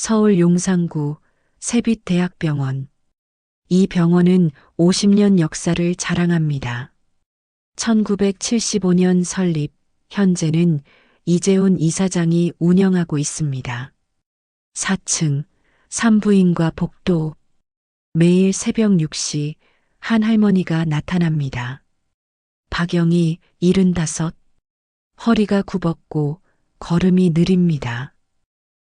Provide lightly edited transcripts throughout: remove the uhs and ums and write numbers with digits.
서울 용산구 세빛대학병원. 이 병원은 50년 역사를 자랑합니다. 1975년 설립, 현재는 이재훈 이사장이 운영하고 있습니다. 4층, 산부인과 복도. 매일 새벽 6시 한 할머니가 나타납니다. 박영희 75. 허리가 굽었고 걸음이 느립니다.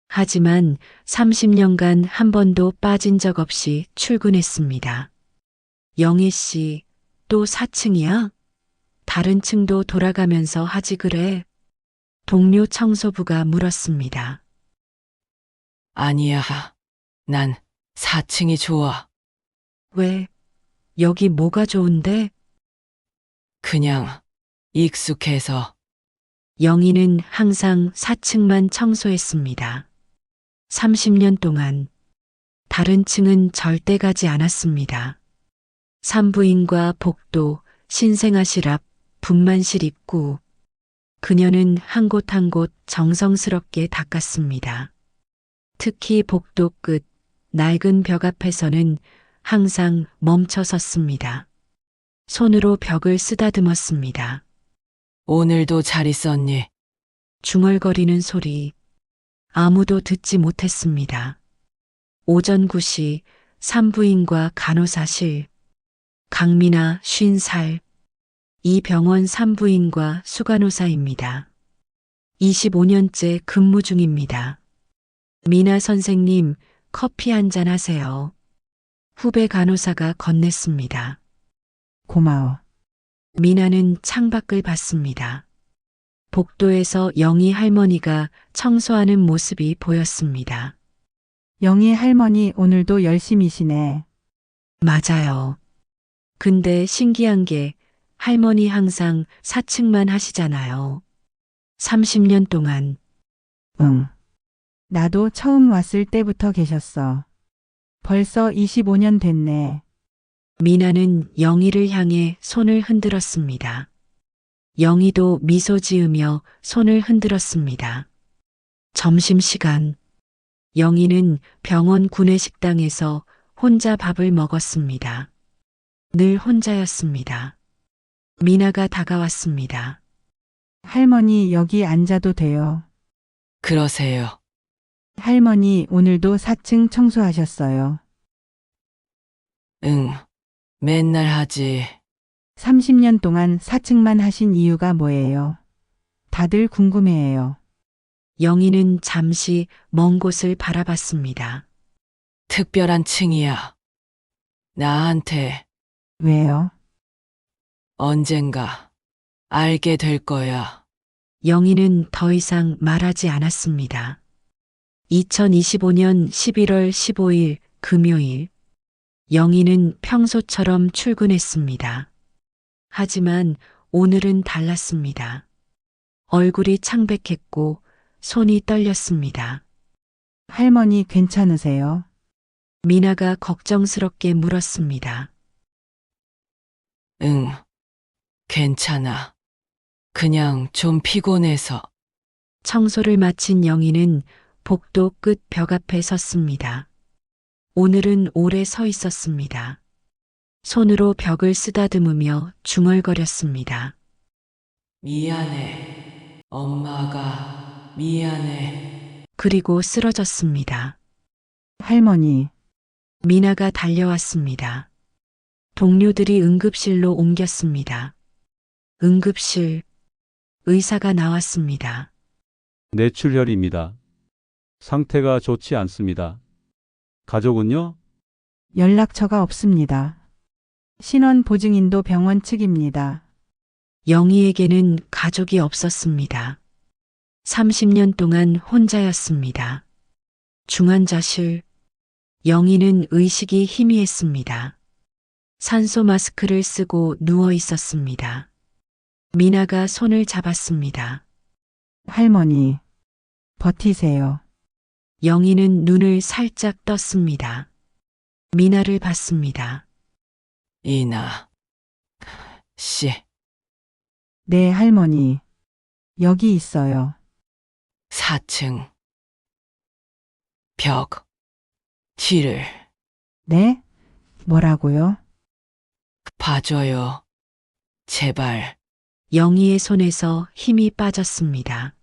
하지만 30년간 한 번도 빠진 적 없이 출근했습니다. 영희 씨, 또 4층이야? 다른 층도 돌아가면서 하지 그래? 동료 청소부가 물었습니다. 아니야. 난 4층이 좋아. 왜? 여기 뭐가 좋은데? 그냥 익숙해서. 영희는 항상 4층만 청소했습니다. 30년 동안 다른 층은 절대 가지 않았습니다. 산부인과 복도, 신생아실 앞, 분만실 입구. 그녀는 한 곳 한 곳 정성스럽게 닦았습니다. 특히 복도 끝, 낡은 벽 앞에서는 항상 멈춰 섰습니다. 손으로 벽을 쓰다듬었습니다. 오늘도 잘 있었니? 중얼거리는 소리. 아무도 듣지 못했습니다. 오전 9시 산부인과 간호사실. 강미나 50살. 이 병원 산부인과 수간호사입니다. 25년째 근무 중입니다. 미나 선생님, 커피 한잔 하세요. 후배 간호사가 건넸습니다. 고마워. 미나는 창밖을 봤습니다. 복도에서 영희 할머니가 청소하는 모습이 보였습니다. 영희 할머니 오늘도 열심히시네. 맞아요. 근데 신기한 게 할머니 항상 4층만 하시잖아요. 30년 동안. 응. 나도 처음 왔을 때부터 계셨어. 벌써 25년 됐네. 미나는 영희를 향해 손을 흔들었습니다. 영희도 미소 지으며 손을 흔들었습니다. 점심시간. 영희는 병원 구내식당에서 혼자 밥을 먹었습니다. 늘 혼자였습니다. 미나가 다가왔습니다. 할머니 여기 앉아도 돼요. 그러세요. 할머니 오늘도 4층 청소하셨어요. 응. 맨날 하지. 30년 동안 4층만 하신 이유가 뭐예요? 다들 궁금해해요. 영희는 잠시 먼 곳을 바라봤습니다. 특별한 층이야. 나한테 왜요? 언젠가 알게 될 거야. 영희는 더 이상 말하지 않았습니다. 2025년 11월 15일 금요일. 영희는 평소처럼 출근했습니다. 하지만 오늘은 달랐습니다. 얼굴이 창백했고 손이 떨렸습니다. 할머니 괜찮으세요? 미나가 걱정스럽게 물었습니다. 응. 괜찮아. 그냥 좀 피곤해서. 청소를 마친 영희는 복도 끝 벽 앞에 섰습니다. 오늘은 오래 서 있었습니다. 손으로 벽을 쓰다듬으며 중얼거렸습니다. 미안해. 엄마가 미안해. 그리고 쓰러졌습니다. 할머니, 미나가 달려왔습니다. 동료들이 응급실로 옮겼습니다. 응급실. 의사가 나왔습니다. 뇌출혈입니다. 상태가 좋지 않습니다. 가족은요? 연락처가 없습니다. 신원 보증인도 병원 측입니다. 영희에게는 가족이 없었습니다. 30년 동안 혼자였습니다. 중환자실. 영희는 의식이 희미했습니다. 산소 마스크를 쓰고 누워 있었습니다. 미나가 손을 잡았습니다. 할머니, 버티세요. 영희는 눈을 살짝 떴습니다. 미나를 봤습니다. 이나 씨. 네, 할머니. 여기 있어요. 4층. 벽, 뒤를 네? 뭐라고요? 봐줘요. 제발. 영희의 손에서 힘이 빠졌습니다.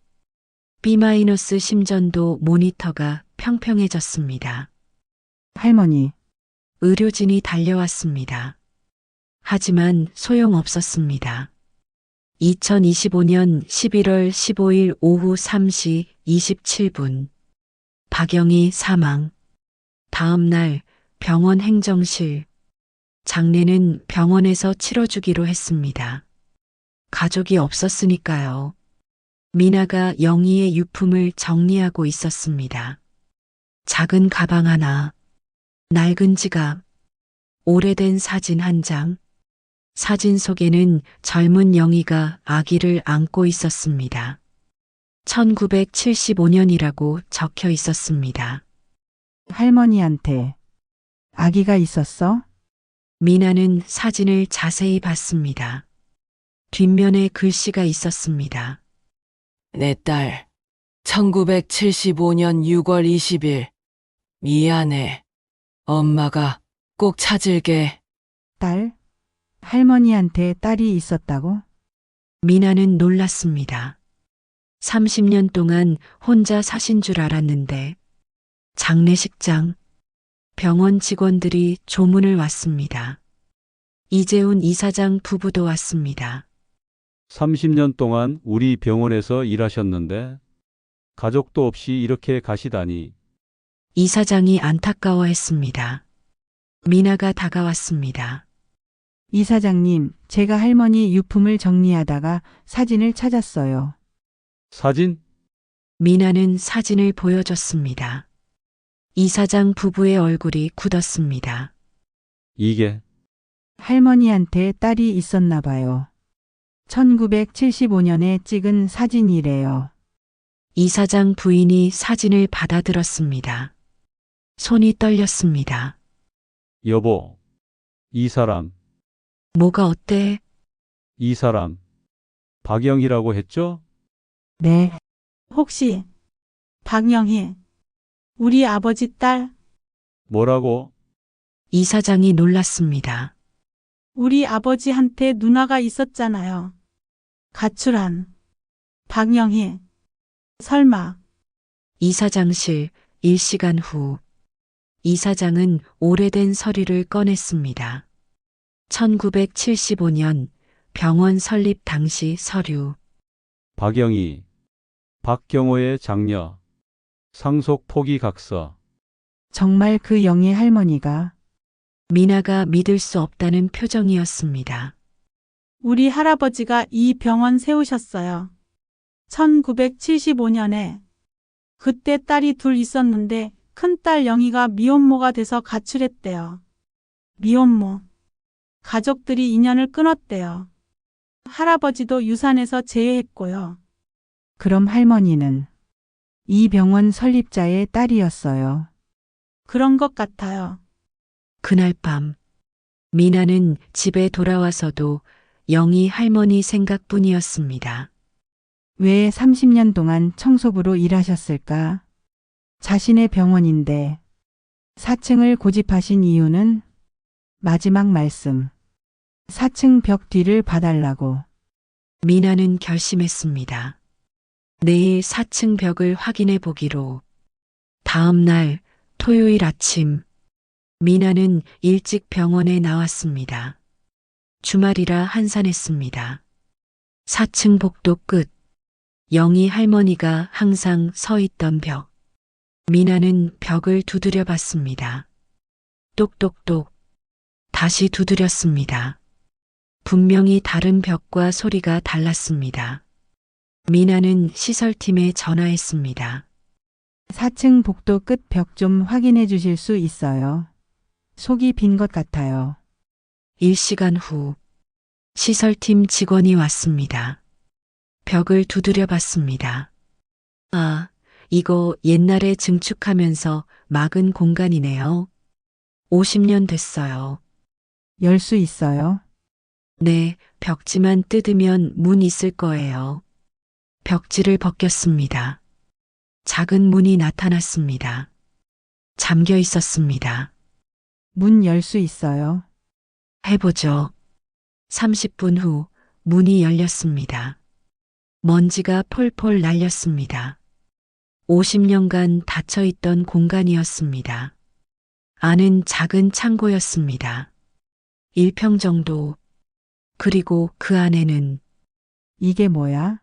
B- 심전도 모니터가 평평해졌습니다. 할머니, 의료진이 달려왔습니다. 하지만 소용없었습니다. 2025년 11월 15일 오후 3시 27분. 박영희 사망. 다음 날 병원 행정실. 장례는 병원에서 치러주기로 했습니다. 가족이 없었으니까요. 미나가 영희의 유품을 정리하고 있었습니다. 작은 가방 하나, 낡은 지갑, 오래된 사진 한 장. 사진 속에는 젊은 영희가 아기를 안고 있었습니다. 1975년이라고 적혀 있었습니다. 할머니한테 아기가 있었어? 미나는 사진을 자세히 봤습니다. 뒷면에 글씨가 있었습니다. 내 딸. 1975년 6월 20일. 미안해. 엄마가 꼭 찾을게. 딸? 할머니한테 딸이 있었다고? 미나는 놀랐습니다. 30년 동안 혼자 사신 줄 알았는데 장례식장, 병원 직원들이 조문을 왔습니다. 이재훈 이사장 부부도 왔습니다. 30년 동안 우리 병원에서 일하셨는데 가족도 없이 이렇게 가시다니. 이사장이 안타까워했습니다. 미나가 다가왔습니다. 이사장님, 제가 할머니 유품을 정리하다가 사진을 찾았어요. 사진? 미나는 사진을 보여줬습니다. 이사장 부부의 얼굴이 굳었습니다. 이게 할머니한테 딸이 있었나 봐요. 1975년에 찍은 사진이래요. 이사장 부인이 사진을 받아들었습니다. 손이 떨렸습니다. 여보. 이 사람, 뭐가 어때? 이 사람. 박영희라고 했죠? 네, 혹시 박영희 우리 아버지 딸 뭐라고? 이사장이 놀랐습니다. 우리 아버지한테 누나가 있었잖아요. 가출한 박영희 설마 이사장실 1시간 후 이사장은 오래된 서류를 꺼냈습니다. 1975년 병원 설립 당시 서류. 박영희, 박경호의 장녀, 상속 포기 각서. 정말 그 영희 할머니가 미나가 믿을 수 없다는 표정이었습니다. 우리 할아버지가 이 병원 세우셨어요. 1975년에 그때 딸이 둘 있었는데 큰딸 영희가 미혼모가 돼서 가출했대요. 미혼모. 가족들이 인연을 끊었대요. 할아버지도 유산에서 제외했고요. 그럼 할머니는 이 병원 설립자의 딸이었어요. 그런 것 같아요. 그날 밤 미나는 집에 돌아와서도 영희 할머니 생각뿐이었습니다. 왜 30년 동안 청소부로 일하셨을까? 자신의 병원인데 4층을 고집하신 이유는 마지막 말씀. 4층 벽 뒤를 봐달라고. 미나는 결심했습니다. 내일 4층 벽을 확인해 보기로. 다음 날 토요일 아침 미나는 일찍 병원에 나왔습니다. 주말이라 한산했습니다. 4층 복도 끝. 영희 할머니가 항상 서 있던 벽. 미나는 벽을 두드려 봤습니다. 똑똑똑. 다시 두드렸습니다. 분명히 다른 벽과 소리가 달랐습니다. 미나는 시설팀에 전화했습니다. 4층 복도 끝 벽 좀 확인해 주실 수 있어요? 속이 빈 것 같아요. 1시간 후 시설팀 직원이 왔습니다. 벽을 두드려 봤습니다. 아, 이거 옛날에 증축하면서 막은 공간이네요. 50년 됐어요. 열 수 있어요? 네, 벽지만 뜯으면 문 있을 거예요. 벽지를 벗겼습니다. 작은 문이 나타났습니다. 잠겨 있었습니다. 문 열 수 있어요. 해보죠. 30분 후 문이 열렸습니다. 먼지가 폴폴 날렸습니다. 50년간 닫혀있던 공간이었습니다. 안은 작은 창고였습니다. 1평 정도. 그리고 그 안에는 이게 뭐야?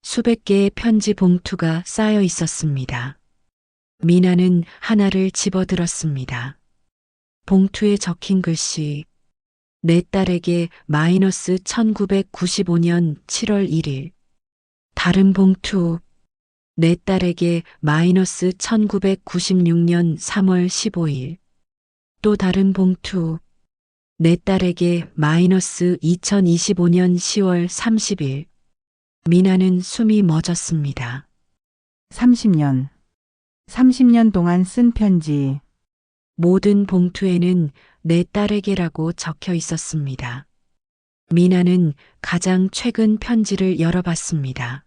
수백 개의 편지 봉투가 쌓여 있었습니다. 미나는 하나를 집어들었습니다. 봉투에 적힌 글씨, 내 딸에게 마이너스 1995년 7월 1일. 다른 봉투, 내 딸에게 마이너스 1996년 3월 15일. 또 다른 봉투, 내 딸에게 마이너스 2025년 10월 30일. 미나는 숨이 멎었습니다. 30년. 30년 동안 쓴 편지. 모든 봉투에는 내 딸에게라고 적혀 있었습니다. 미나는 가장 최근 편지를 열어봤습니다.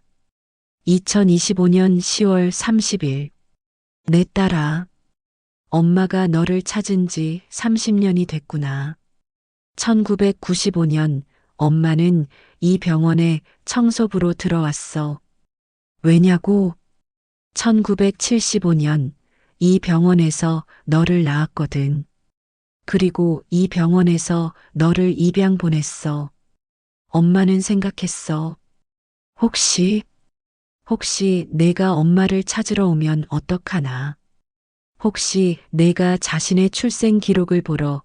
2025년 10월 30일. 내 딸아, 엄마가 너를 찾은 지 30년이 됐구나. 1995년 엄마는 이 병원에 청소부로 들어왔어. 왜냐고? 1975년 이 병원에서 너를 낳았거든. 그리고 이 병원에서 너를 입양 보냈어. 엄마는 생각했어. 혹시 내가 엄마를 찾으러 오면 어떡하나. 혹시 내가 자신의 출생 기록을 보러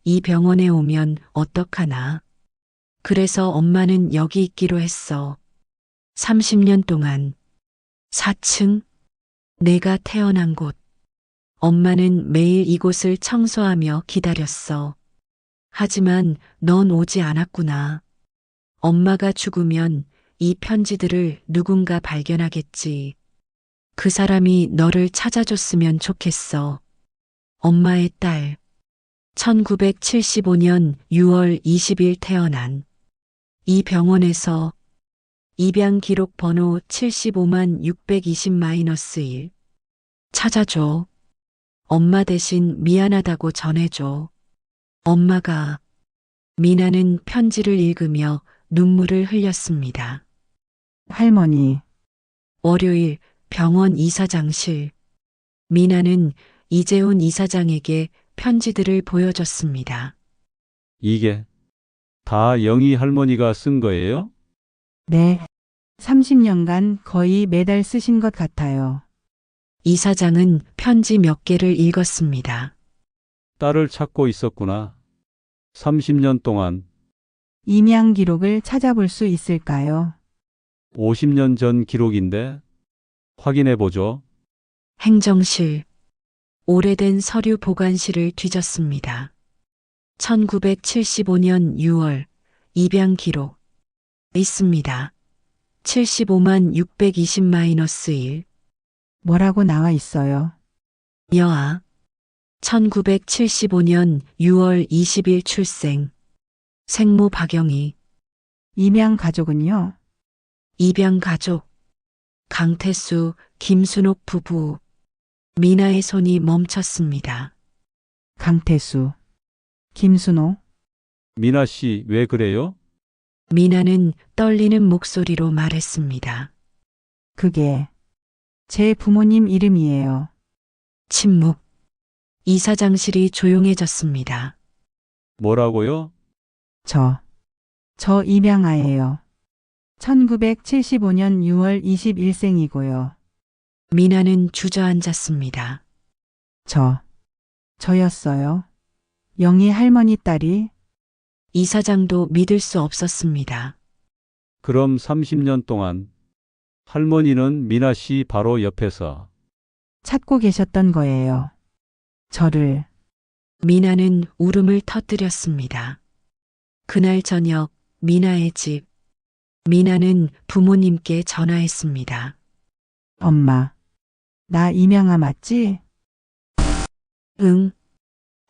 이 병원에 오면 어떡하나. 그래서 엄마는 여기 있기로 했어. 30년 동안. 4층? 내가 태어난 곳. 엄마는 매일 이곳을 청소하며 기다렸어. 하지만 넌 오지 않았구나. 엄마가 죽으면 이 편지들을 누군가 발견하겠지. 그 사람이 너를 찾아줬으면 좋겠어. 엄마의 딸. 1975년 6월 20일 태어난. 이 병원에서 입양 기록 번호 75만 620-1. 찾아줘. 엄마 대신 미안하다고 전해줘. 엄마가. 미나는 편지를 읽으며 눈물을 흘렸습니다. 할머니. 월요일 병원 이사장실. 미나는 이재훈 이사장에게 편지들을 보여줬습니다. 이게 다 영희 할머니가 쓴 거예요? 네. 30년간 거의 매달 쓰신 것 같아요. 이사장은 편지 몇 개를 읽었습니다. 딸을 찾고 있었구나. 30년 동안. 임양 기록을 찾아볼 수 있을까요? 50년 전 기록인데 확인해 보죠. 행정실. 오래된 서류 보관실을 뒤졌습니다. 1975년 6월 입양 기록. 있습니다. 75만 620-1. 뭐라고 나와 있어요? 여아. 1975년 6월 20일 출생. 생모 박영희. 임양 가족은요? 입양 가족. 강태수, 김순옥 부부. 미나의 손이 멈췄습니다. 강태수. 김순호. 미나 씨, 왜 그래요? 미나는 떨리는 목소리로 말했습니다. 그게 제 부모님 이름이에요. 침묵. 이사장실이 조용해졌습니다. 뭐라고요? 저 임양아예요. 1975년 6월 21생이고요. 미나는 주저앉았습니다. 저였어요. 영희 할머니 딸이. 이사장도 믿을 수 없었습니다. 그럼 30년 동안 할머니는 미나 씨 바로 옆에서 찾고 계셨던 거예요. 저를. 미나는 울음을 터뜨렸습니다. 그날 저녁 미나의 집. 미나는 부모님께 전화했습니다. 엄마. 나 임양아 맞지? 응.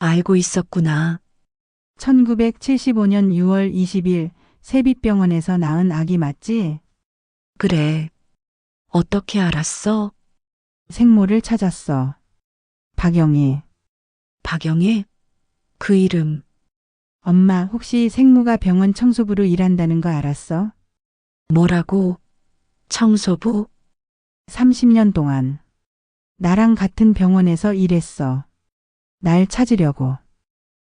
알고 있었구나. 1975년 6월 20일 세빛병원에서 낳은 아기 맞지? 그래. 어떻게 알았어? 생모를 찾았어. 박영희. 박영애? 그 이름, 엄마, 혹시 생무가 병원 청소부로 일한다는 거 알았어? 뭐라고? 청소부? 30년 동안. 나랑 같은 병원에서 일했어. 날 찾으려고.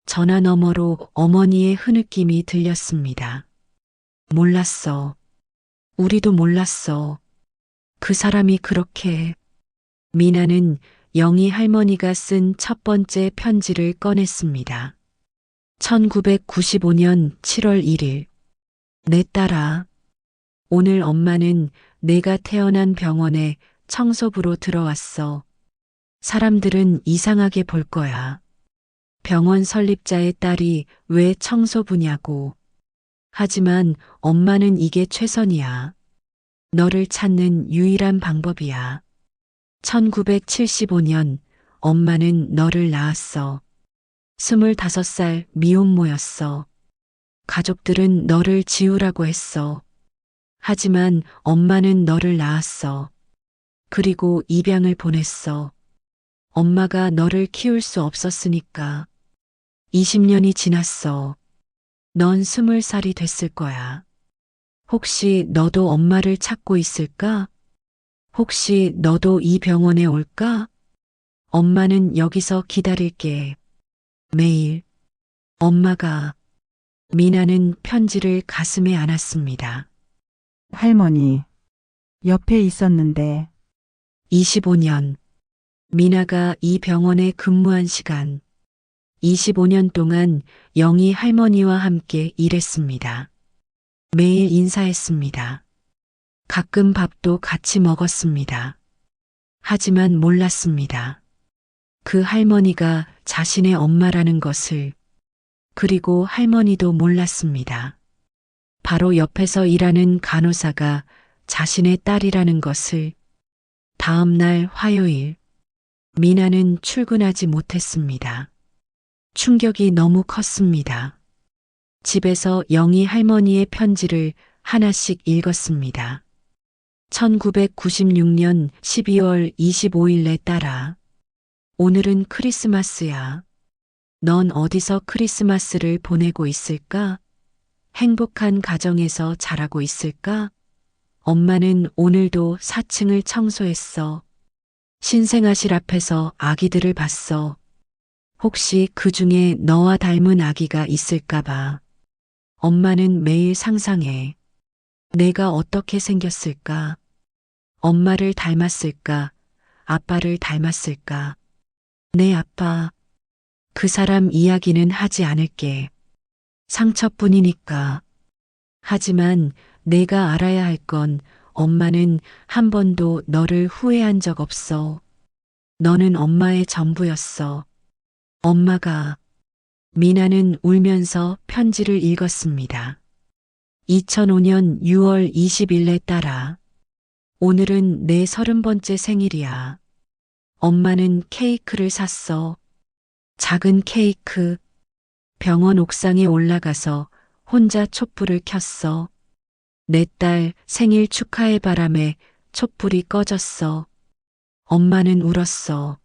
전화 너머로 어머니의 흐느낌이 들렸습니다. 몰랐어. 우리도 몰랐어. 그 사람이 그렇게. 미나는 영희 할머니가 쓴 첫 번째 편지를 꺼냈습니다. 1995년 7월 1일. 내 딸아. 오늘 엄마는 내가 태어난 병원에 청소부로 들어왔어. 사람들은 이상하게 볼 거야. 병원 설립자의 딸이 왜 청소부냐고. 하지만 엄마는 이게 최선이야. 너를 찾는 유일한 방법이야. 1975년 엄마는 너를 낳았어. 25살 미혼모였어. 가족들은 너를 지우라고 했어. 하지만 엄마는 너를 낳았어. 그리고 입양을 보냈어. 엄마가 너를 키울 수 없었으니까. 20년이 지났어. 넌 20살이 됐을 거야. 혹시 너도 엄마를 찾고 있을까? 혹시 너도 이 병원에 올까? 엄마는 여기서 기다릴게. 매일. 엄마가. 미나는 편지를 가슴에 안았습니다. 할머니. 옆에 있었는데 25년. 미나가 이 병원에 근무한 시간. 25년 동안 영희 할머니와 함께 일했습니다. 매일 인사했습니다. 가끔 밥도 같이 먹었습니다. 하지만 몰랐습니다. 그 할머니가 자신의 엄마라는 것을. 그리고 할머니도 몰랐습니다. 바로 옆에서 일하는 간호사가 자신의 딸이라는 것을. 다음 날 화요일. 미나는 출근하지 못했습니다. 충격이 너무 컸습니다. 집에서 영희 할머니의 편지를 하나씩 읽었습니다. 1996년 12월 25일 내 딸아. 오늘은 크리스마스야. 넌 어디서 크리스마스를 보내고 있을까? 행복한 가정에서 자라고 있을까? 엄마는 오늘도 4층을 청소했어. 신생아실 앞에서 아기들을 봤어. 혹시 그 중에 너와 닮은 아기가 있을까봐. 엄마는 매일 상상해. 내가 어떻게 생겼을까? 엄마를 닮았을까? 아빠를 닮았을까? 내 아빠. 그 사람 이야기는 하지 않을게. 상처뿐이니까. 하지만 내가 알아야 할 건 엄마는 한 번도 너를 후회한 적 없어. 너는 엄마의 전부였어. 엄마가. 미나는 울면서 편지를 읽었습니다. 2005년 6월 20일 내 딸아. 오늘은 내 30번째 생일이야. 엄마는 케이크를 샀어. 작은 케이크. 병원 옥상에 올라가서 혼자 촛불을 켰어. 내 딸 생일 축하의 바람에 촛불이 꺼졌어. 엄마는 울었어.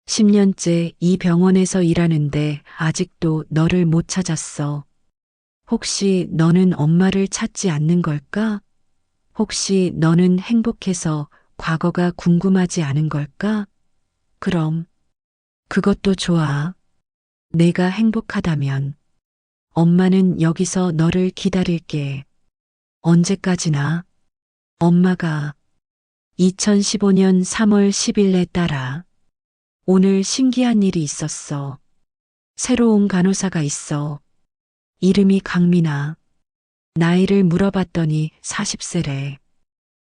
10년째 이 병원에서 일하는데 아직도 너를 못 찾았어. 혹시 너는 엄마를 찾지 않는 걸까? 혹시 너는 행복해서 과거가 궁금하지 않은 걸까? 그럼 그것도 좋아. 내가 행복하다면. 엄마는 여기서 너를 기다릴게. 언제까지나. 엄마가. 2015년 3월 10일 내 딸아. 오늘 신기한 일이 있었어. 새로운 간호사가 있어. 이름이 강민아. 나이를 물어봤더니 40세래.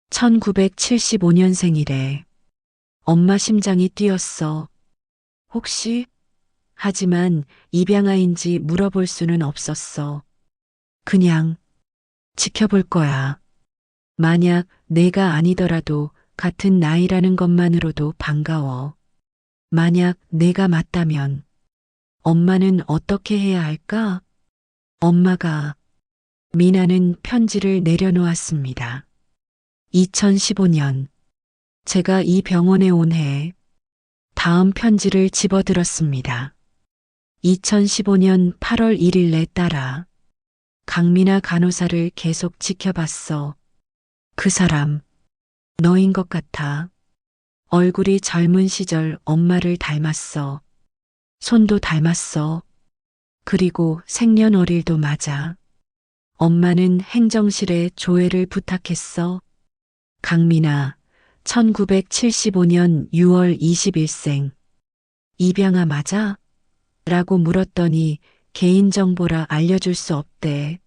1975년생이래. 엄마 심장이 뛰었어. 혹시? 하지만 입양아인지 물어볼 수는 없었어. 그냥 지켜볼 거야. 만약 내가 아니더라도 같은 나이라는 것만으로도 반가워. 만약 내가 맞다면 엄마는 어떻게 해야 할까? 엄마가. 미나는 편지를 내려놓았습니다. 2015년. 제가 이 병원에 온 해. 다음 편지를 집어들었습니다. 2015년 8월 1일 내 딸아. 강민아 간호사를 계속 지켜봤어. 그 사람, 너인 것 같아. 얼굴이 젊은 시절 엄마를 닮았어. 손도 닮았어. 그리고 생년월일도 맞아. 엄마는 행정실에 조회를 부탁했어. 강민아, 1975년 6월 20일생. 입양아 맞아? 라고 물었더니 개인정보라 알려줄 수 없대.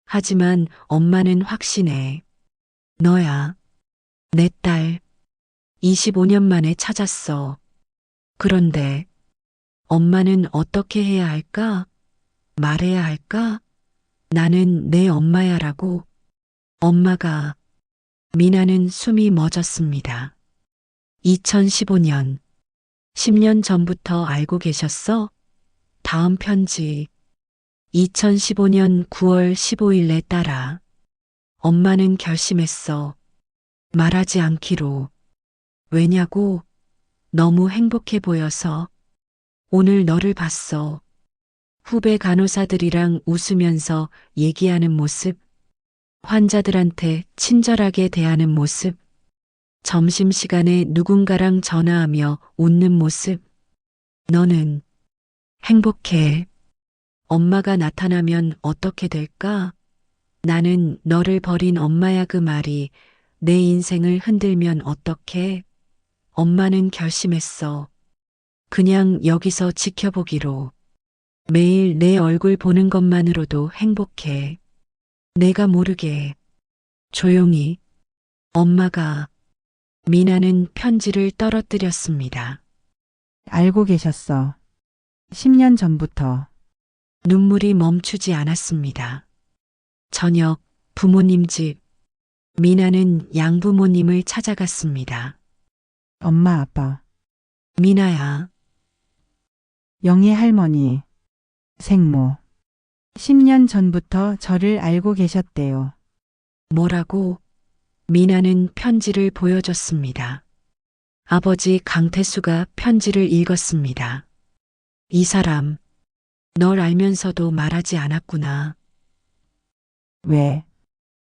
하지만 엄마는 확신해. 너야. 내 딸. 25년 만에 찾았어. 그런데 엄마는 어떻게 해야 할까? 말해야 할까? 나는 내 엄마야라고. 엄마가. 미나는 숨이 멎었습니다. 2015년. 10년 전부터 알고 계셨어? 다음 편지. 2015년 9월 15일 내 딸아. 엄마는 결심했어. 말하지 않기로. 왜냐고? 너무 행복해 보여서. 오늘 너를 봤어. 후배 간호사들이랑 웃으면서 얘기하는 모습. 환자들한테 친절하게 대하는 모습. 점심시간에 누군가랑 전화하며 웃는 모습. 너는 행복해. 엄마가 나타나면 어떻게 될까? 나는 너를 버린 엄마야 그 말이 내 인생을 흔들면 어떡해? 엄마는 결심했어. 그냥 여기서 지켜보기로. 매일 내 얼굴 보는 것만으로도 행복해. 내가 모르게. 조용히. 엄마가. 미나는 편지를 떨어뜨렸습니다. 알고 계셨어. 10년 전부터. 눈물이 멈추지 않았습니다. 저녁 부모님 집. 미나는 양부모님을 찾아갔습니다. 엄마, 아빠, 미나야, 영희 할머니, 생모. 10년 전부터 저를 알고 계셨대요. 뭐라고? 미나는 편지를 보여줬습니다. 아버지 강태수가 편지를 읽었습니다. 이 사람, 널 알면서도 말하지 않았구나.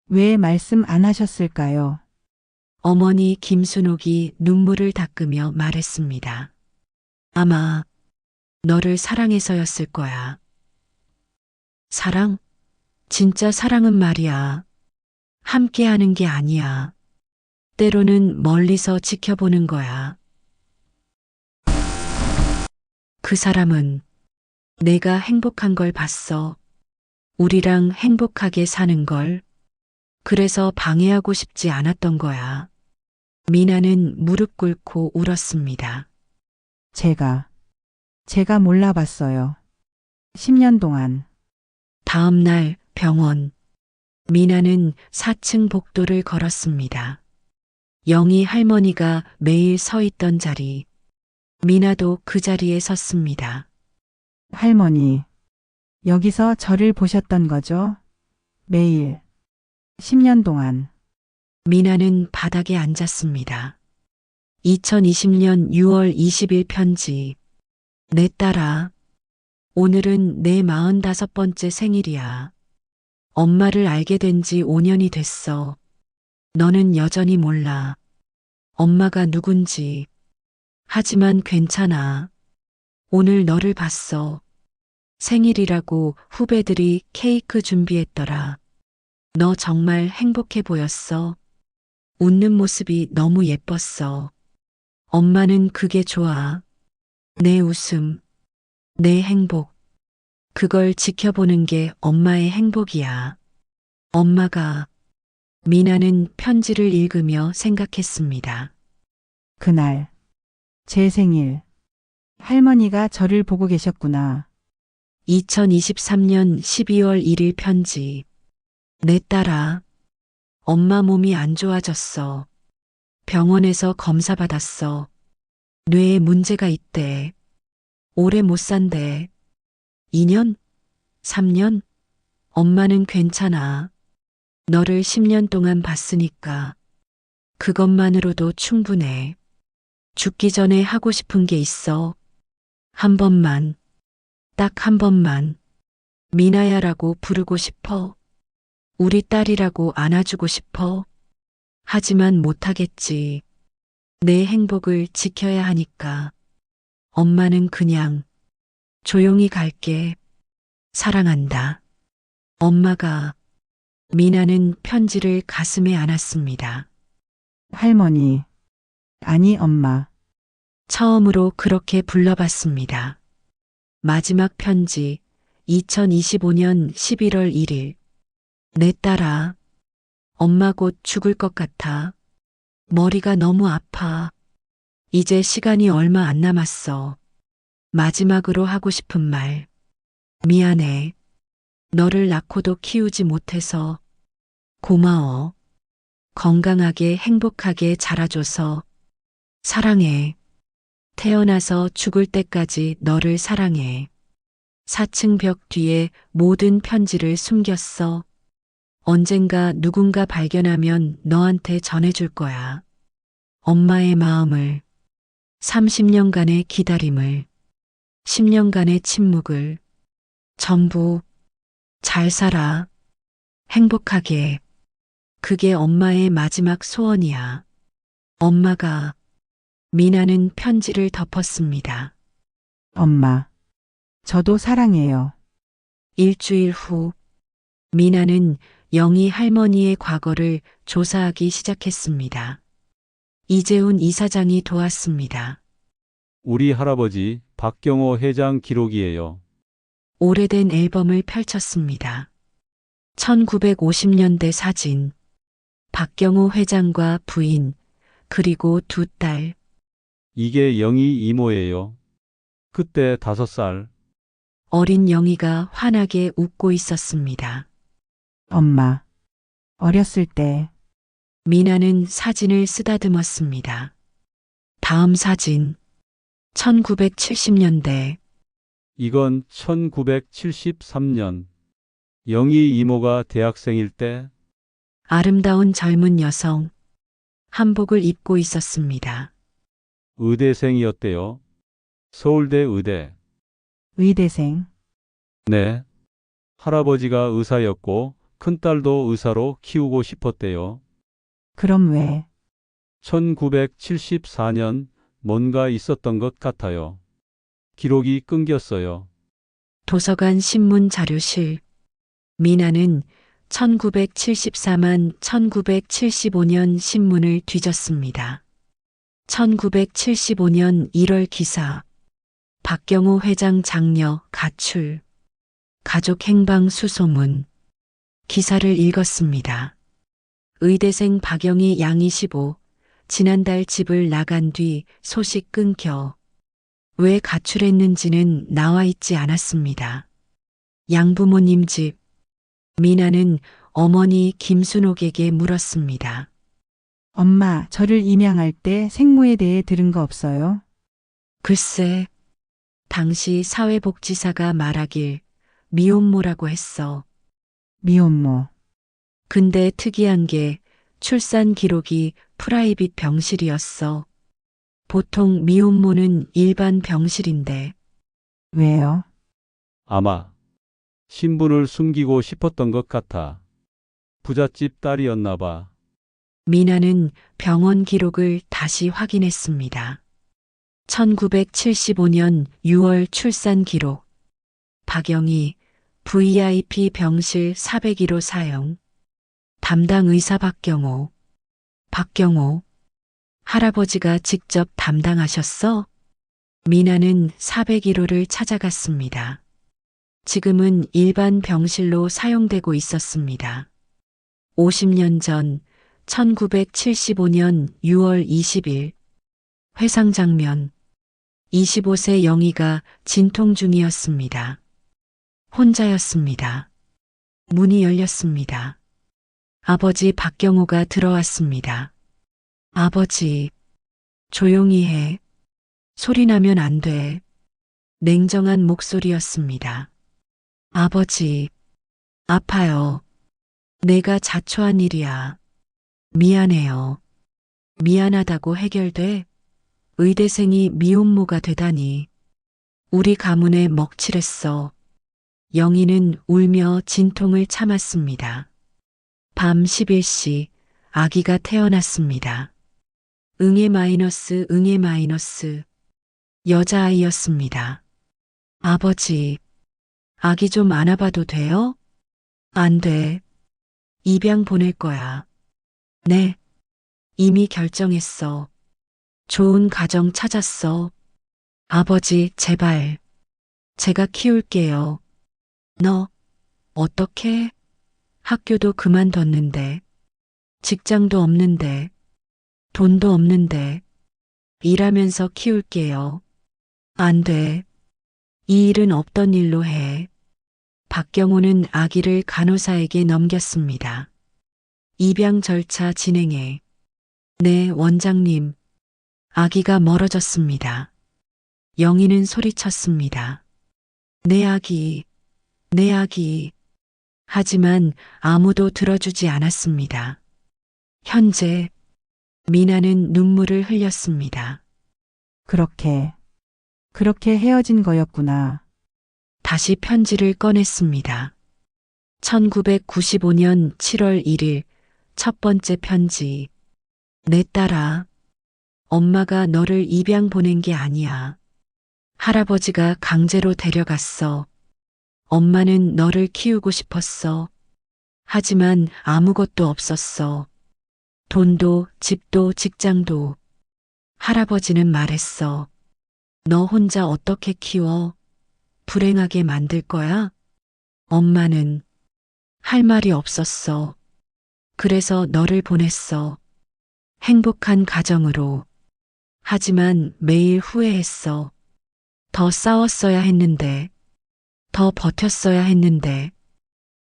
왜 말씀 안 하셨을까요? 어머니 김순옥이 눈물을 닦으며 말했습니다. 아마 너를 사랑해서였을 거야. 사랑? 진짜 사랑은 말이야. 함께하는 게 아니야. 때로는 멀리서 지켜보는 거야. 그 사람은 내가 행복한 걸 봤어. 우리랑 행복하게 사는 걸. 그래서 방해하고 싶지 않았던 거야. 미나는 무릎 꿇고 울었습니다. 제가 몰라봤어요. 10년 동안. 다음 날 병원. 미나는 4층 복도를 걸었습니다. 영희 할머니가 매일 서 있던 자리. 미나도 그 자리에 섰습니다. 할머니, 여기서 저를 보셨던 거죠? 매일. 10년 동안. 미나는 바닥에 앉았습니다. 2020년 6월 20일 편지. 내 딸아, 오늘은 내 45번째 생일이야. 엄마를 알게 된 지 5년이 됐어. 너는 여전히 몰라. 엄마가 누군지. 하지만 괜찮아. 오늘 너를 봤어. 생일이라고 후배들이 케이크 준비했더라. 너 정말 행복해 보였어. 웃는 모습이 너무 예뻤어. 엄마는 그게 좋아. 내 웃음, 내 행복. 그걸 지켜보는 게 엄마의 행복이야. 엄마가. 미나는 편지를 읽으며 생각했습니다. 그날. 제 생일. 할머니가 저를 보고 계셨구나. 2023년 12월 1일 편지. 내 딸아, 엄마 몸이 안 좋아졌어. 병원에서 검사 받았어. 뇌에 문제가 있대. 오래 못 산대. 2년? 3년? 엄마는 괜찮아. 너를 10년 동안 봤으니까. 그것만으로도 충분해. 죽기 전에 하고 싶은 게 있어. 한 번만, 딱 한 번만, 미나야라고 부르고 싶어. 우리 딸이라고 안아주고 싶어. 하지만 못하겠지. 내 행복을 지켜야 하니까. 엄마는 그냥 조용히 갈게. 사랑한다. 엄마가 미나는 편지를 가슴에 안았습니다. 할머니. 아니, 엄마. 처음으로 그렇게 불러봤습니다. 마지막 편지 2025년 11월 1일. 내 딸아. 엄마 곧 죽을 것 같아. 머리가 너무 아파. 이제 시간이 얼마 안 남았어. 마지막으로 하고 싶은 말. 미안해. 너를 낳고도 키우지 못해서. 고마워. 건강하게 행복하게 자라줘서. 사랑해. 태어나서 죽을 때까지 너를 사랑해. 4층 벽 뒤에 모든 편지를 숨겼어. 언젠가 누군가 발견하면 너한테 전해줄 거야. 엄마의 마음을, 30년간의 기다림을, 10년간의 침묵을, 전부 잘 살아. 행복하게. 그게 엄마의 마지막 소원이야. 엄마가 미나는 편지를 덮었습니다. 엄마. 저도 사랑해요. 일주일 후 미나는 영희 할머니의 과거를 조사하기 시작했습니다. 이재훈 이사장이 도왔습니다. 우리 할아버지 박경호 회장 기록이에요. 오래된 앨범을 펼쳤습니다. 1950년대 사진. 박경호 회장과 부인, 그리고 두 딸. 이게 영희 이모예요. 그때 5살. 어린 영희가 환하게 웃고 있었습니다. 엄마. 어렸을 때. 미나는 사진을 쓰다듬었습니다. 다음 사진. 1970년대. 이건 1973년. 영희 이모가 대학생일 때. 아름다운 젊은 여성. 한복을 입고 있었습니다. 의대생이었대요. 서울대 의대. 의대생. 네. 할아버지가 의사였고 큰딸도 의사로 키우고 싶었대요. 그럼 왜? 1974년 뭔가 있었던 것 같아요. 기록이 끊겼어요. 도서관 신문 자료실. 미나는 1974만 1975년 신문을 뒤졌습니다. 1975년 1월 기사. 박경호 회장 장녀 가출. 가족 행방 수소문. 기사를 읽었습니다. 의대생 박영희 양이 15. 지난달 집을 나간 뒤 소식 끊겨. 왜 가출했는지는 나와 있지 않았습니다. 양부모님 집. 미나는 어머니 김순옥에게 물었습니다. 엄마, 저를 임양할 때 생모에 대해 들은 거 없어요? 글쎄, 당시 사회복지사가 말하길 미혼모라고 했어. 미혼모. 근데 특이한 게 출산 기록이 프라이빗 병실이었어. 보통 미혼모는 일반 병실인데. 왜요? 아마 신분을 숨기고 싶었던 것 같아. 부잣집 딸이었나 봐. 미나는 병원 기록을 다시 확인했습니다. 1975년 6월 출산 기록. 박영희 VIP 병실 401호 사용. 담당 의사 박경호. 박경호. 할아버지가 직접 담당하셨어? 미나는 401호를 찾아갔습니다. 지금은 일반 병실로 사용되고 있었습니다. 50년 전 1975년 6월 20일 회상 장면. 25세 영희가 진통 중이었습니다. 혼자였습니다. 문이 열렸습니다. 아버지 박경호가 들어왔습니다. 아버지, 조용히 해. 소리 나면 안 돼. 냉정한 목소리였습니다. 아버지, 아파요. 내가 자초한 일이야. 미안해요. 미안하다고 해결돼? 의대생이 미혼모가 되다니. 우리 가문에 먹칠했어. 영희는 울며 진통을 참았습니다. 밤 11시 아기가 태어났습니다. 응애 마이너스 응애 마이너스. 여자아이였습니다. 아버지, 아기 좀 안아봐도 돼요? 안 돼. 입양 보낼 거야. 네. 이미 결정했어. 좋은 가정 찾았어. 아버지, 제발. 제가 키울게요. 너, 어떻게? 학교도 그만뒀는데. 직장도 없는데. 돈도 없는데. 일하면서 키울게요. 안 돼. 이 일은 없던 일로 해. 박경호는 아기를 간호사에게 넘겼습니다. 입양 절차 진행해. 네, 원장님. 아기가 멀어졌습니다. 영희는 소리쳤습니다. 내 아기, 내 아기. 하지만 아무도 들어주지 않았습니다. 현재 미나는 눈물을 흘렸습니다. 그렇게 헤어진 거였구나. 다시 편지를 꺼냈습니다. 1995년 7월 1일 첫 번째 편지. 내 딸아, 엄마가 너를 입양 보낸 게 아니야. 할아버지가 강제로 데려갔어. 엄마는 너를 키우고 싶었어. 하지만 아무것도 없었어. 돈도, 집도, 직장도. 할아버지는 말했어. 너 혼자 어떻게 키워? 불행하게 만들 거야? 엄마는 할 말이 없었어. 그래서 너를 보냈어. 행복한 가정으로. 하지만 매일 후회했어. 더 싸웠어야 했는데, 더 버텼어야 했는데.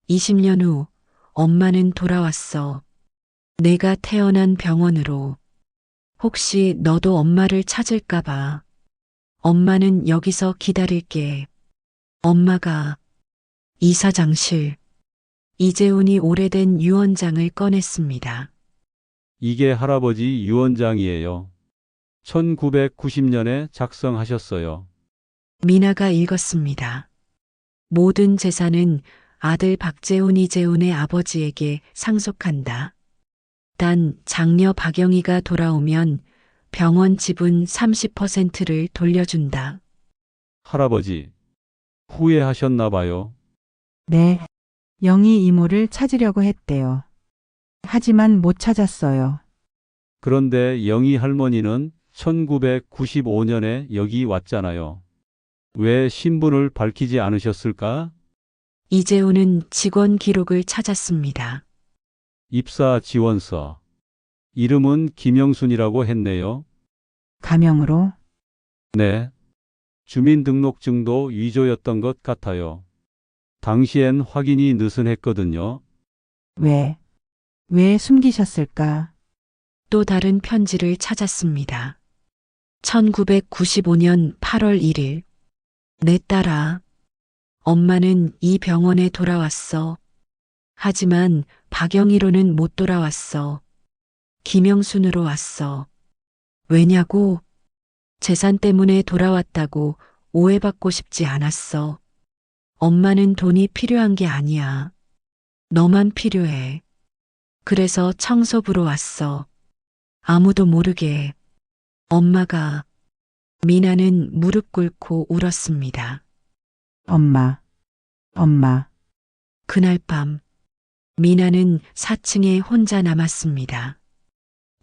20년 후 엄마는 돌아왔어. 내가 태어난 병원으로. 혹시 너도 엄마를 찾을까봐. 엄마는 여기서 기다릴게. 엄마가 이사장실. 이재훈이 오래된 유언장을 꺼냈습니다. 이게 할아버지 유언장이에요. 1990년에 작성하셨어요. 미나가 읽었습니다. 모든 재산은 아들 박재훈 이재훈의 아버지에게 상속한다. 단 장녀 박영희가 돌아오면 병원 지분 30%를 돌려준다. 할아버지, 후회하셨나 봐요. 네. 영희 이모를 찾으려고 했대요. 하지만 못 찾았어요. 그런데 영희 할머니는 1995년에 여기 왔잖아요. 왜 신분을 밝히지 않으셨을까? 이재훈은 직원 기록을 찾았습니다. 입사 지원서. 이름은 김영순이라고 했네요. 가명으로 네. 주민등록증도 위조였던 것 같아요. 당시엔 확인이 느슨했거든요. 왜 숨기셨을까? 또 다른 편지를 찾았습니다. 1995년 8월 1일. 내 딸아, 엄마는 이 병원에 돌아왔어. 하지만 박영희로는 못 돌아왔어. 김영순으로 왔어. 왜냐고? 재산 때문에 돌아왔다고 오해받고 싶지 않았어. 엄마는 돈이 필요한 게 아니야. 너만 필요해. 그래서 청소부로 왔어. 아무도 모르게. 엄마가. 미나는 무릎 꿇고 울었습니다. 엄마. 그날 밤 미나는 4층에 혼자 남았습니다.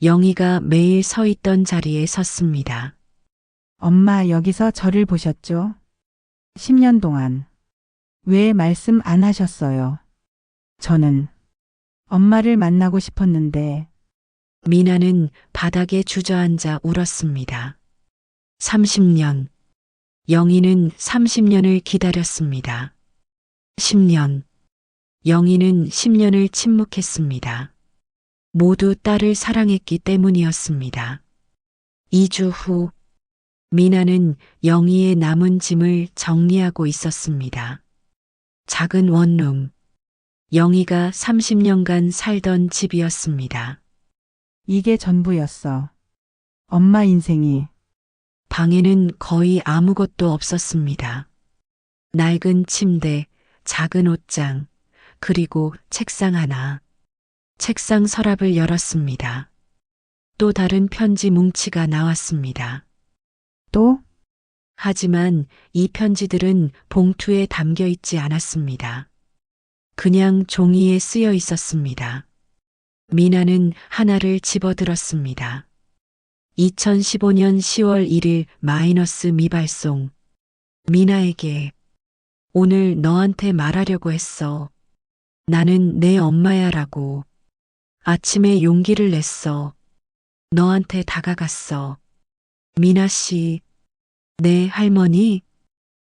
영희가 매일 서 있던 자리에 섰습니다. 엄마 여기서 저를 보셨죠? 10년 동안. 왜 말씀 안 하셨어요? 저는 엄마를 만나고 싶었는데 미나는 바닥에 주저앉아 울었습니다. 30년. 영희는 30년을 기다렸습니다. 10년. 영희는 10년을 침묵했습니다. 모두 딸을 사랑했기 때문이었습니다. 2주 후, 미나는 영희의 남은 짐을 정리하고 있었습니다. 작은 원룸. 영희가 30년간 살던 집이었습니다. 이게 전부였어. 엄마 인생이 방에는 거의 아무것도 없었습니다. 낡은 침대, 작은 옷장, 그리고 책상 하나. 책상 서랍을 열었습니다. 또 다른 편지 뭉치가 나왔습니다. 또? 하지만 이 편지들은 봉투에 담겨 있지 않았습니다. 그냥 종이에 쓰여 있었습니다. 미나는 하나를 집어들었습니다. 2015년 10월 1일 마이너스 미발송. 미나에게 오늘 너한테 말하려고 했어. 나는 내 엄마야라고. 아침에 용기를 냈어. 너한테 다가갔어. 미나 씨, 내 할머니?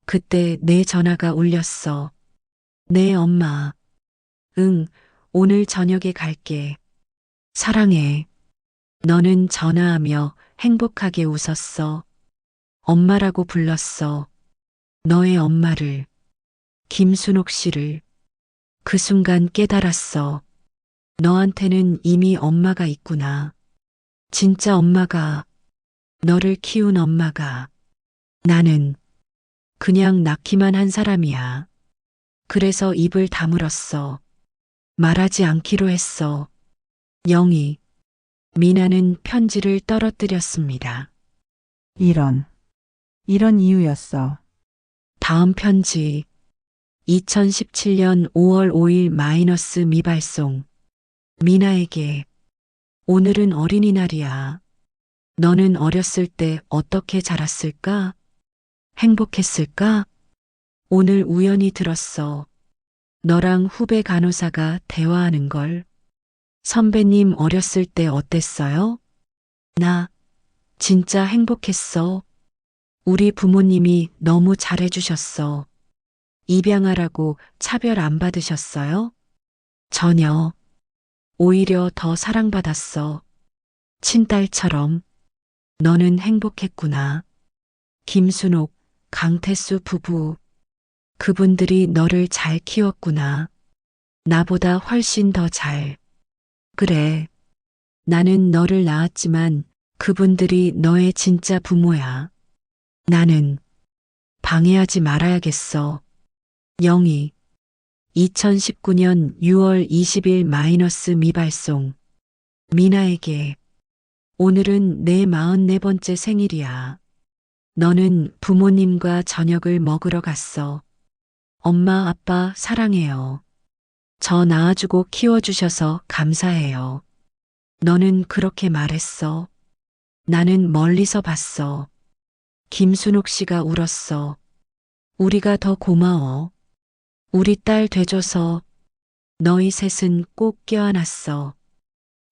그때 내 전화가 울렸어. 내 엄마. 응, 오늘 저녁에 갈게. 사랑해. 너는 전화하며 행복하게 웃었어. 엄마라고 불렀어. 너의 엄마를. 김순옥 씨를. 그 순간 깨달았어. 너한테는 이미 엄마가 있구나. 진짜 엄마가. 너를 키운 엄마가. 나는 그냥 낳기만 한 사람이야. 그래서 입을 다물었어. 말하지 않기로 했어. 영희. 미나는 편지를 떨어뜨렸습니다. 이런 이유였어. 다음 편지. 2017년 5월 5일 마이너스 미발송. 미나에게. 오늘은 어린이날이야. 너는 어렸을 때 어떻게 자랐을까? 행복했을까? 오늘 우연히 들었어. 너랑 후배 간호사가 대화하는 걸. 선배님 어렸을 때 어땠어요? 나 진짜 행복했어. 우리 부모님이 너무 잘해주셨어. 입양하라고 차별 안 받으셨어요? 전혀. 오히려 더 사랑받았어. 친딸처럼. 너는 행복했구나. 김순옥, 강태수 부부. 그분들이 너를 잘 키웠구나. 나보다 훨씬 더 잘. 그래. 나는 너를 낳았지만 그분들이 너의 진짜 부모야. 나는 방해하지 말아야겠어. 영희. 2019년 6월 20일 마이너스 미발송. 미나에게. 오늘은 내 44번째 생일이야. 너는 부모님과 저녁을 먹으러 갔어. 엄마, 아빠 사랑해요. 저 낳아주고 키워주셔서 감사해요. 너는 그렇게 말했어. 나는 멀리서 봤어. 김순옥 씨가 울었어. 우리가 더 고마워. 우리 딸 돼줘서. 너희 셋은 꼭 껴안았어.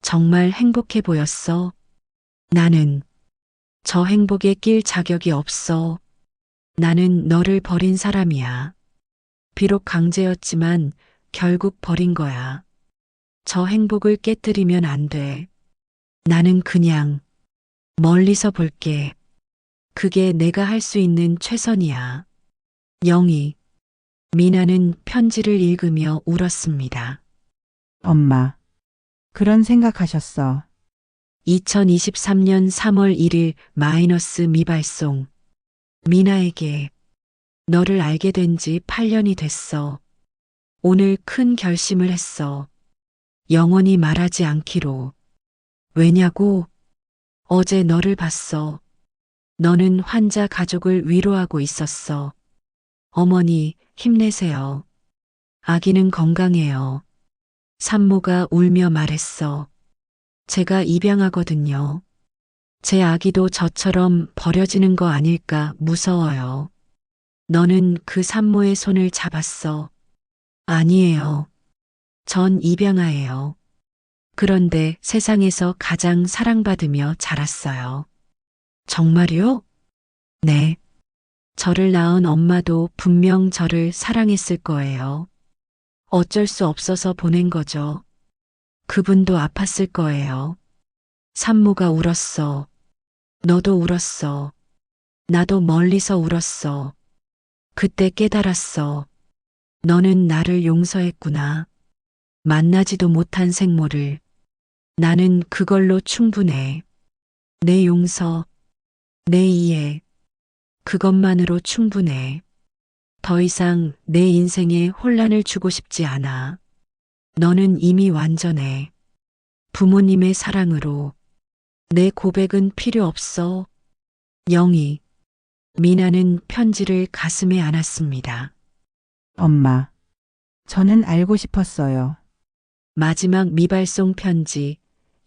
정말 행복해 보였어. 나는 저 행복에 낄 자격이 없어. 나는 너를 버린 사람이야. 비록 강제였지만 결국 버린 거야. 저 행복을 깨뜨리면 안 돼. 나는 그냥 멀리서 볼게. 그게 내가 할 수 있는 최선이야. 영희. 미나는 편지를 읽으며 울었습니다. 엄마. 그런 생각하셨어. 2023년 3월 1일 마이너스 미발송. 미나에게. 너를 알게 된 지 8년이 됐어. 오늘 큰 결심을 했어. 영원히 말하지 않기로. 왜냐고? 어제 너를 봤어. 너는 환자 가족을 위로하고 있었어. 어머니, 힘내세요. 아기는 건강해요. 산모가 울며 말했어. 제가 입양하거든요. 제 아기도 저처럼 버려지는 거 아닐까 무서워요. 너는 그 산모의 손을 잡았어. 아니에요. 전 입양아예요. 그런데 세상에서 가장 사랑받으며 자랐어요. 정말요? 네. 저를 낳은 엄마도 분명 저를 사랑했을 거예요. 어쩔 수 없어서 보낸 거죠. 그분도 아팠을 거예요. 산모가 울었어. 너도 울었어. 나도 멀리서 울었어. 그때 깨달았어. 너는 나를 용서했구나. 만나지도 못한 생모를. 나는 그걸로 충분해. 내 용서, 내 이해. 그것만으로 충분해. 더 이상 내 인생에 혼란을 주고 싶지 않아. 너는 이미 완전해. 부모님의 사랑으로. 내 고백은 필요 없어. 영희. 미나는 편지를 가슴에 안았습니다. 엄마. 저는 알고 싶었어요. 마지막 미발송 편지.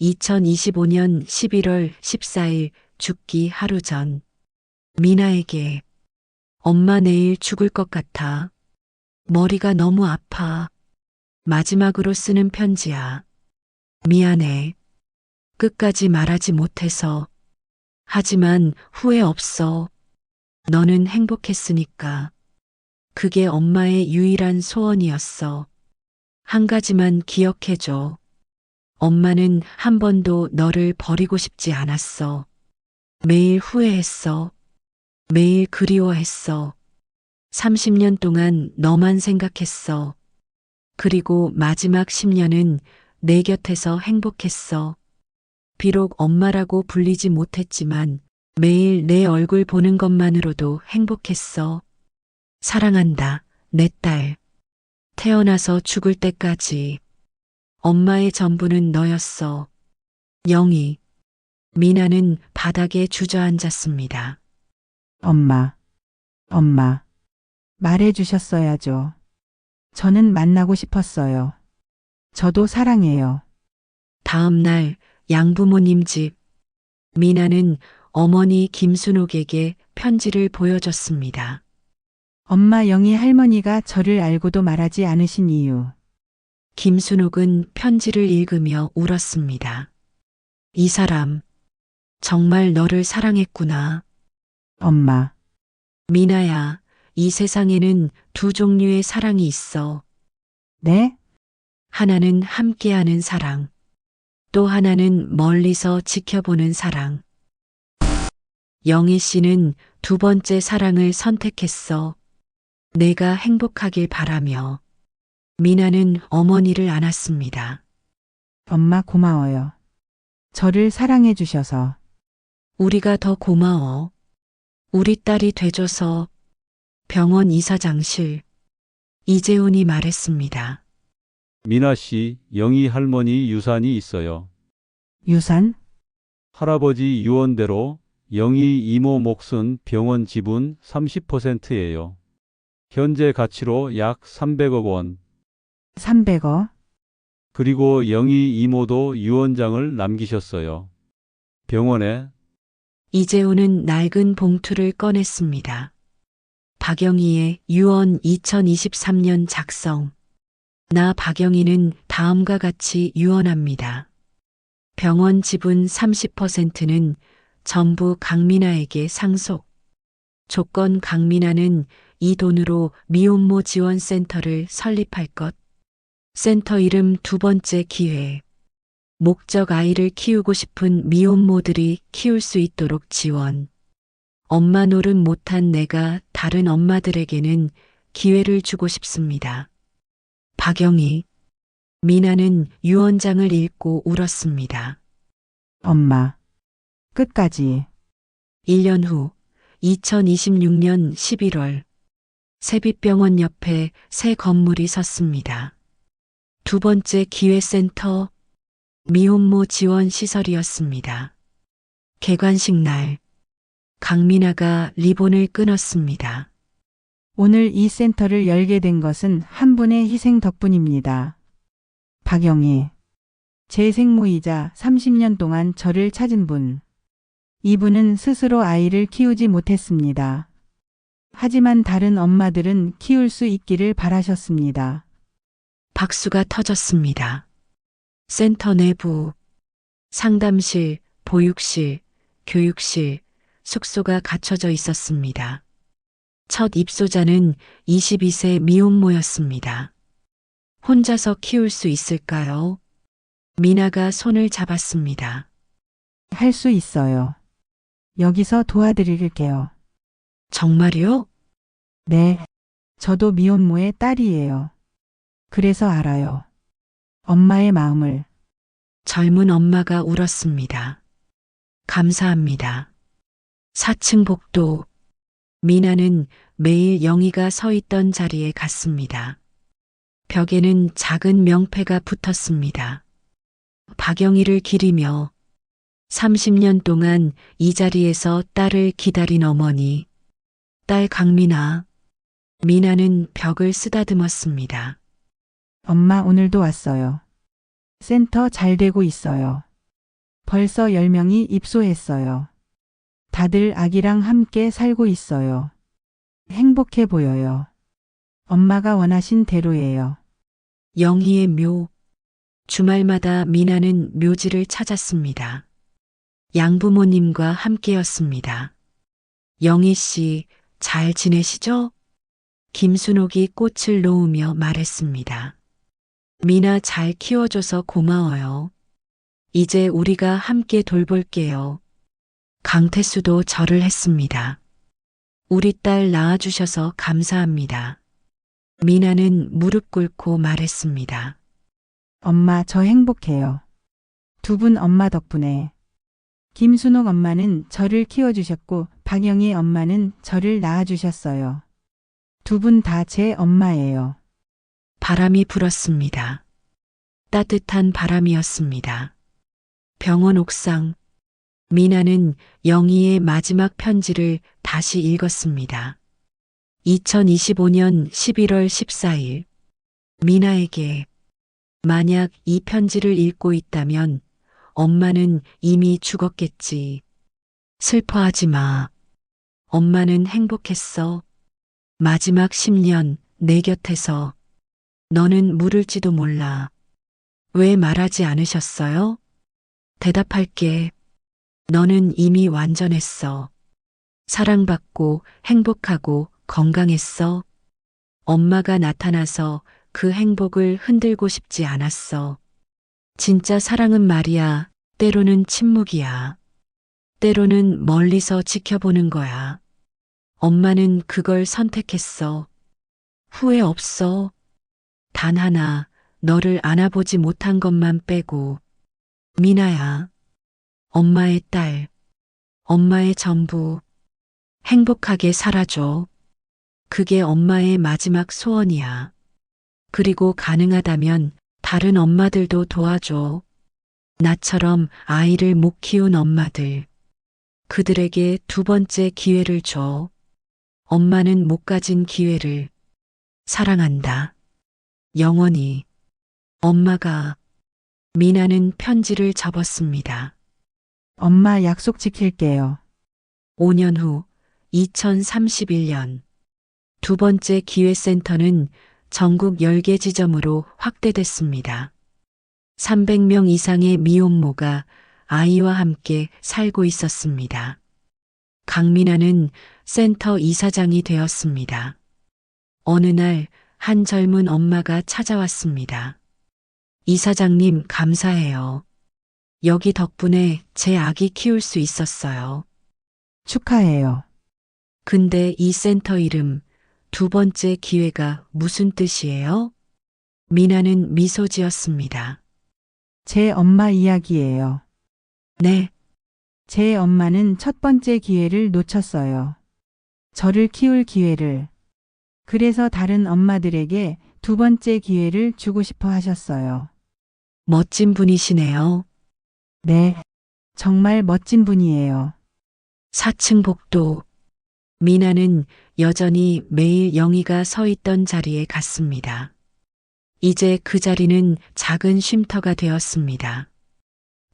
2025년 11월 14일 죽기 하루 전. 미나에게. 엄마 내일 죽을 것 같아. 머리가 너무 아파. 마지막으로 쓰는 편지야. 미안해. 끝까지 말하지 못해서. 하지만 후회 없어. 너는 행복했으니까. 그게 엄마의 유일한 소원이었어. 한 가지만 기억해줘. 엄마는 한 번도 너를 버리고 싶지 않았어. 매일 후회했어. 매일 그리워했어. 30년 동안 너만 생각했어. 그리고 마지막 10년은 내 곁에서 행복했어. 비록 엄마라고 불리지 못했지만 매일 내 얼굴 보는 것만으로도 행복했어. 사랑한다, 내 딸. 태어나서 죽을 때까지. 엄마의 전부는 너였어. 영희. 미나는 바닥에 주저앉았습니다. 엄마. 엄마. 말해 주셨어야죠. 저는 만나고 싶었어요. 저도 사랑해요. 다음 날 양부모님 집. 미나는 어머니 김순옥에게 편지를 보여줬습니다. 엄마 영희 할머니가 저를 알고도 말하지 않으신 이유. 김순옥은 편지를 읽으며 울었습니다. 이 사람, 정말 너를 사랑했구나. 엄마. 미나야, 이 세상에는 두 종류의 사랑이 있어. 네? 하나는 함께하는 사랑. 또 하나는 멀리서 지켜보는 사랑. 영희 씨는 두 번째 사랑을 선택했어. 내가 행복하길 바라며. 미나는 어머니를 안았습니다. 엄마 고마워요. 저를 사랑해 주셔서. 우리가 더 고마워. 우리 딸이 돼줘서. 병원 이사장실. 이재훈이 말했습니다. 미나 씨, 영희 할머니 유산이 있어요. 유산? 할아버지 유언대로 영희 이모 몫은 병원 지분 30%예요. 현재 가치로 약 300억 원. 300억? 그리고 영희 이모도 유언장을 남기셨어요. 병원에. 이재훈은 낡은 봉투를 꺼냈습니다. 박영희의 유언 2023년 작성. 나 박영희는 다음과 같이 유언합니다. 병원 지분 30%는 전부 강민아에게 상속. 조건 강민아는 이 돈으로 미혼모 지원센터를 설립할 것. 센터 이름 두 번째 기회. 목적 아이를 키우고 싶은 미혼모들이 키울 수 있도록 지원. 엄마 노릇 못한 내가 다른 엄마들에게는 기회를 주고 싶습니다. 박영희. 미나는 유언장을 읽고 울었습니다. 엄마. 끝까지. 1년 후 2026년 11월 세빛병원 옆에 새 건물이 섰습니다. 두 번째 기회센터 미혼모 지원 시설이었습니다. 개관식 날 강민아가 리본을 끊었습니다. 오늘 이 센터를 열게 된 것은 한 분의 희생 덕분입니다. 박영희. 제 생모이자 30년 동안 저를 찾은 분. 이분은 스스로 아이를 키우지 못했습니다. 하지만 다른 엄마들은 키울 수 있기를 바라셨습니다. 박수가 터졌습니다. 센터 내부, 상담실, 보육실, 교육실, 숙소가 갖춰져 있었습니다. 첫 입소자는 22세 미혼모였습니다. 혼자서 키울 수 있을까요? 미나가 손을 잡았습니다. 할 수 있어요. 여기서 도와드릴게요. 정말요? 네. 저도 미혼모의 딸이에요. 그래서 알아요. 엄마의 마음을. 젊은 엄마가 울었습니다. 감사합니다. 4층 복도. 미나는 매일 영희가 서 있던 자리에 갔습니다. 벽에는 작은 명패가 붙었습니다. 박영희를 기리며 30년 동안 이 자리에서 딸을 기다린 어머니, 딸 강미나. 미나는 벽을 쓰다듬었습니다. 엄마 오늘도 왔어요. 센터 잘 되고 있어요. 벌써 10명이 입소했어요. 다들 아기랑 함께 살고 있어요. 행복해 보여요. 엄마가 원하신 대로예요. 영희의 묘. 주말마다 미나는 묘지를 찾았습니다. 양부모님과 함께였습니다. 영희 씨, 잘 지내시죠? 김순옥이 꽃을 놓으며 말했습니다. 미나 잘 키워줘서 고마워요. 이제 우리가 함께 돌볼게요. 강태수도 절을 했습니다. 우리 딸 낳아주셔서 감사합니다. 미나는 무릎 꿇고 말했습니다. 엄마 저 행복해요. 두 분 엄마 덕분에. 김순옥 엄마는 저를 키워주셨고 박영희 엄마는 저를 낳아주셨어요. 두 분 다 제 엄마예요. 바람이 불었습니다. 따뜻한 바람이었습니다. 병원 옥상. 미나는 영희의 마지막 편지를 다시 읽었습니다. 2025년 11월 14일. 미나에게. 만약 이 편지를 읽고 있다면 엄마는 이미 죽었겠지. 슬퍼하지 마. 엄마는 행복했어. 마지막 10년 내 곁에서. 너는 물을지도 몰라. 왜 말하지 않으셨어요? 대답할게. 너는 이미 완전했어. 사랑받고 행복하고 건강했어. 엄마가 나타나서 그 행복을 흔들고 싶지 않았어. 진짜 사랑은 말이야. 때로는 침묵이야. 때로는 멀리서 지켜보는 거야. 엄마는 그걸 선택했어. 후회 없어. 단 하나, 너를 안아보지 못한 것만 빼고. 미나야. 엄마의 딸. 엄마의 전부. 행복하게 살아줘. 그게 엄마의 마지막 소원이야. 그리고 가능하다면 다른 엄마들도 도와줘. 나처럼 아이를 못 키운 엄마들. 그들에게 두 번째 기회를 줘. 엄마는 못 가진 기회를. 사랑한다. 영원히. 엄마가. 미나는 편지를 접었습니다. 엄마 약속 지킬게요. 5년 후 2031년. 두 번째 기회센터는 전국 10개 지점으로 확대됐습니다. 300명 이상의 미혼모가 아이와 함께 살고 있었습니다. 강미나는 센터 이사장이 되었습니다. 어느 날 한 젊은 엄마가 찾아왔습니다. 이사장님 감사해요. 여기 덕분에 제 아기 키울 수 있었어요. 축하해요. 근데 이 센터 이름 두 번째 기회가 무슨 뜻이에요? 미나는 미소 지었습니다. 제 엄마 이야기예요. 네, 제 엄마는 첫 번째 기회를 놓쳤어요. 저를 키울 기회를. 그래서 다른 엄마들에게 두 번째 기회를 주고 싶어 하셨어요. 멋진 분이시네요. 네. 정말 멋진 분이에요. 4층 복도. 미나는 여전히 매일 영희가 서 있던 자리에 갔습니다. 이제 그 자리는 작은 쉼터가 되었습니다.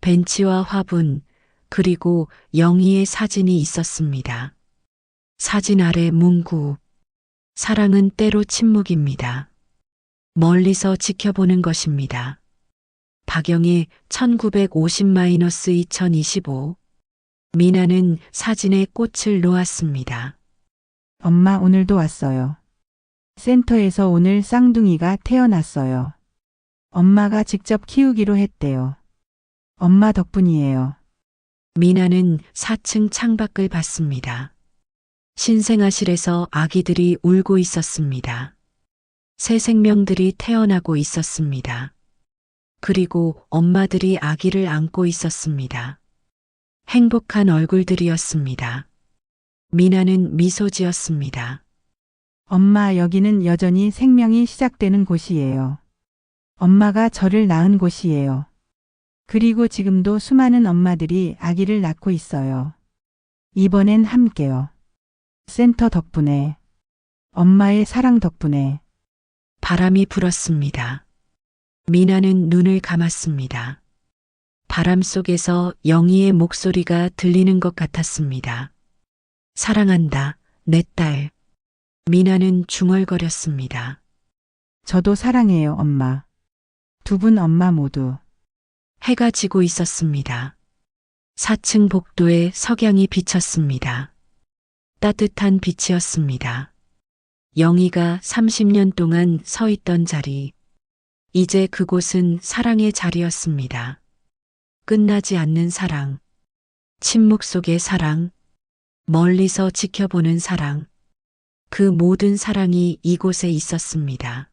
벤치와 화분, 그리고 영희의 사진이 있었습니다. 사진 아래 문구. 사랑은 때로 침묵입니다. 멀리서 지켜보는 것입니다. 박영희 1950-2025. 미나는 사진에 꽃을 놓았습니다. 엄마 오늘도 왔어요. 센터에서 오늘 쌍둥이가 태어났어요. 엄마가 직접 키우기로 했대요. 엄마 덕분이에요. 미나는 4층 창밖을 봤습니다. 신생아실에서 아기들이 울고 있었습니다. 새 생명들이 태어나고 있었습니다. 그리고 엄마들이 아기를 안고 있었습니다. 행복한 얼굴들이었습니다. 미나는 미소 지었습니다. 엄마, 여기는 여전히 생명이 시작되는 곳이에요. 엄마가 저를 낳은 곳이에요. 그리고 지금도 수많은 엄마들이 아기를 낳고 있어요. 이번엔 함께요. 센터 덕분에, 엄마의 사랑 덕분에. 바람이 불었습니다. 미나는 눈을 감았습니다. 바람 속에서 영희의 목소리가 들리는 것 같았습니다. 사랑한다, 내 딸. 미나는 중얼거렸습니다. 저도 사랑해요, 엄마. 두 분 엄마 모두. 해가 지고 있었습니다. 4층 복도에 석양이 비쳤습니다. 따뜻한 빛이었습니다. 영희가 30년 동안 서 있던 자리. 이제 그곳은 사랑의 자리였습니다. 끝나지 않는 사랑. 침묵 속의 사랑. 멀리서 지켜보는 사랑. 그 모든 사랑이 이곳에 있었습니다.